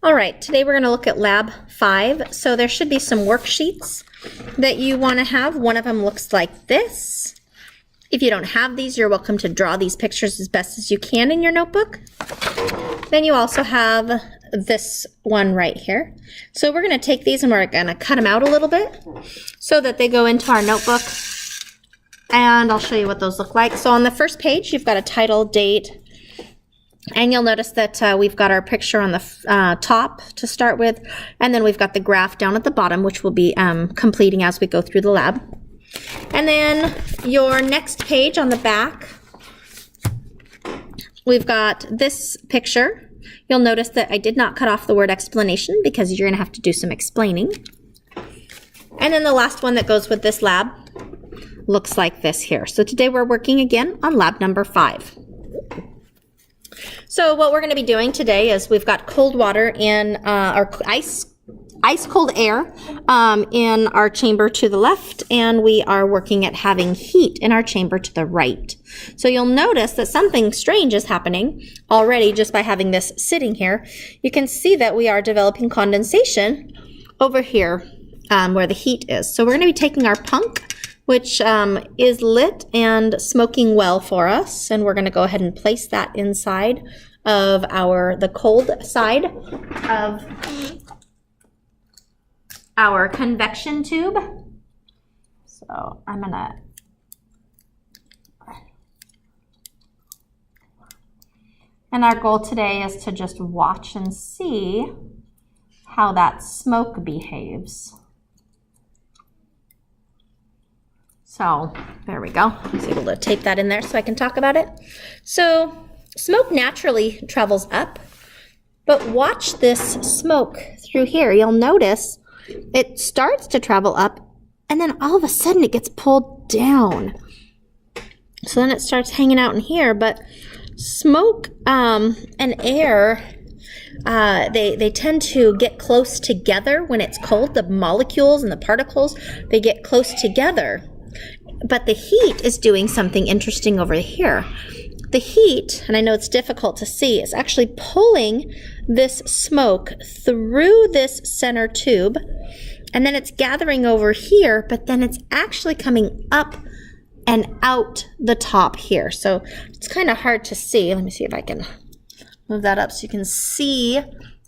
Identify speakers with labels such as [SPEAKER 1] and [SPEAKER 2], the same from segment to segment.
[SPEAKER 1] All right, today we're going to look at Lab 5. So there should be some worksheets that you want to have. One of them looks like this. If you don't have these, you're welcome to draw these pictures as best as you can in your notebook. Then you also have this one right here. So we're going to take these and we're going to cut them out a little bit so that they go into our notebook. And I'll show you what those look like. So on the first page, you've got a title, date, and you'll notice that we've got our picture on the top to start with, and then we've got the graph down at the bottom, which we'll be completing as we go through the lab. And then your next page on the back, we've got this picture. You'll notice that I did not cut off the word explanation because you're going to have to do some explaining. And then the last one that goes with this lab looks like this here. So today we're working again on lab number 5. So what we're going to be doing today is we've got cold water in our ice cold air in our chamber to the left, and we are working at having heat in our chamber to the right. So you'll notice that something strange is happening already just by having this sitting here. You can see that we are developing condensation over here where the heat is. So we're going to be taking our punk, which is lit and smoking well for us, and we're going to go ahead and place that inside of the cold side of our convection tube. So I'm going to and our goal today is to just watch and see how that smoke behaves. So there we go. I was able to tape that in there so I can talk about it. So smoke naturally travels up, but watch this smoke through here. You'll notice it starts to travel up, and then all of a sudden it gets pulled down. So then it starts hanging out in here, but smoke and air, they tend to get close together when it's cold. The molecules and the particles, they get close together. But the heat is doing something interesting over here. The heat, and I know it's difficult to see, is actually pulling this smoke through this center tube, and then it's gathering over here, but then it's actually coming up and out the top here. So it's kind of hard to see. Let me see if I can move that up so you can see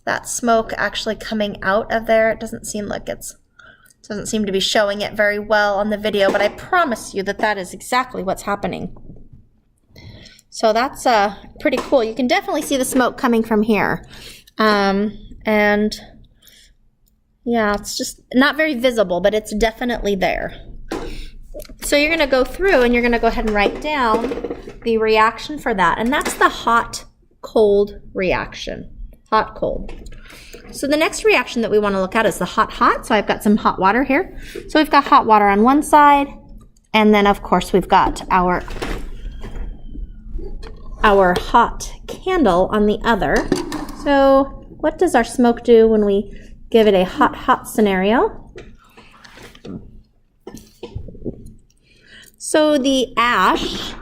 [SPEAKER 1] that smoke actually coming out of there. It doesn't seem to be showing it very well on the video, but I promise you that that is exactly what's happening. So that's pretty cool. You can definitely see the smoke coming from here. And yeah, it's just not very visible, but it's definitely there. So you're going to go through and you're going to go ahead and write down the reaction for that. And that's the hot-cold reaction. Hot-cold. So the next reaction that we want to look at is the hot-hot. So I've got some hot water here. So we've got hot water on one side, and then of course we've got our hot candle on the other. So what does our smoke do when we give it a hot scenario? So the ash,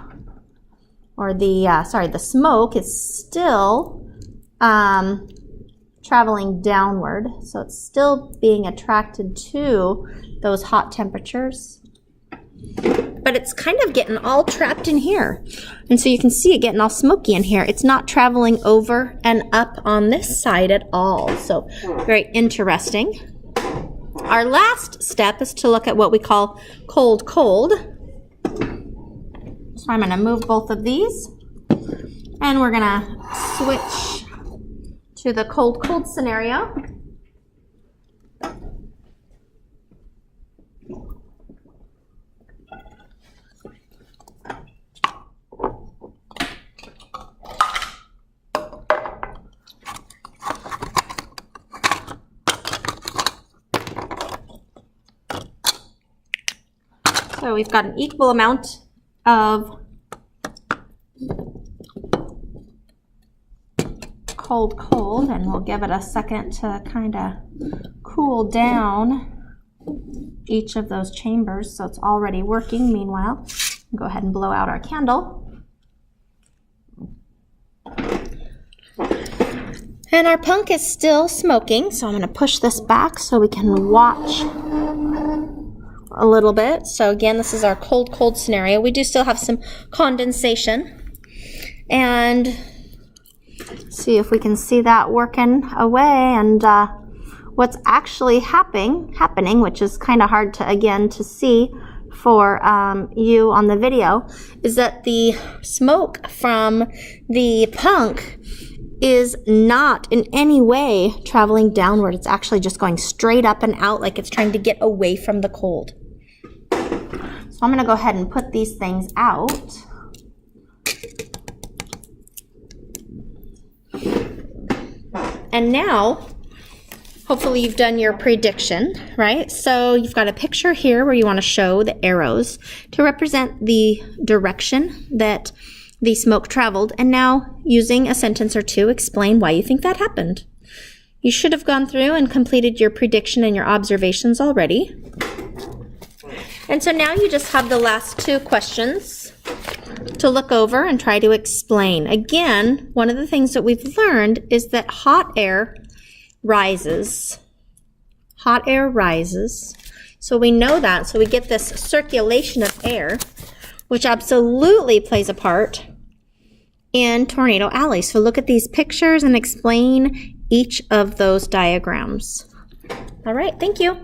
[SPEAKER 1] or the smoke is still traveling downward, so it's still being attracted to those hot temperatures, but it's kind of getting all trapped in here, and so you can see it getting all smoky in here. It's not traveling over and up on this side at all, so very interesting. Our last step is to look at what we call cold. So I'm going to move both of these, and we're going to switch to the cold scenario. So we've got an equal amount of cold, and we'll give it a second to kind of cool down each of those chambers, so it's already working. Meanwhile, go ahead and blow out our candle. And our punk is still smoking, so I'm going to push this back so we can watch a little bit. So again, this is our cold scenario. We do still have some condensation. And see if we can see that working away. And what's actually happening, which is kind of hard to see for you on the video, is that the smoke from the punk is not in any way traveling downward. It's actually just going straight up and out, like it's trying to get away from the cold. So I'm going to go ahead and put these things out. And now, hopefully you've done your prediction, right? So you've got a picture here where you want to show the arrows to represent the direction that the smoke traveled, and now using a sentence or two, explain why you think that happened. You should have gone through and completed your prediction and your observations already. And so now you just have the last two questions to look over and try to explain. Again, one of the things that we've learned is that hot air rises. Hot air rises. So we know that. So we get this circulation of air, which absolutely plays a part in Tornado Alley. So look at these pictures and explain each of those diagrams. All right, thank you.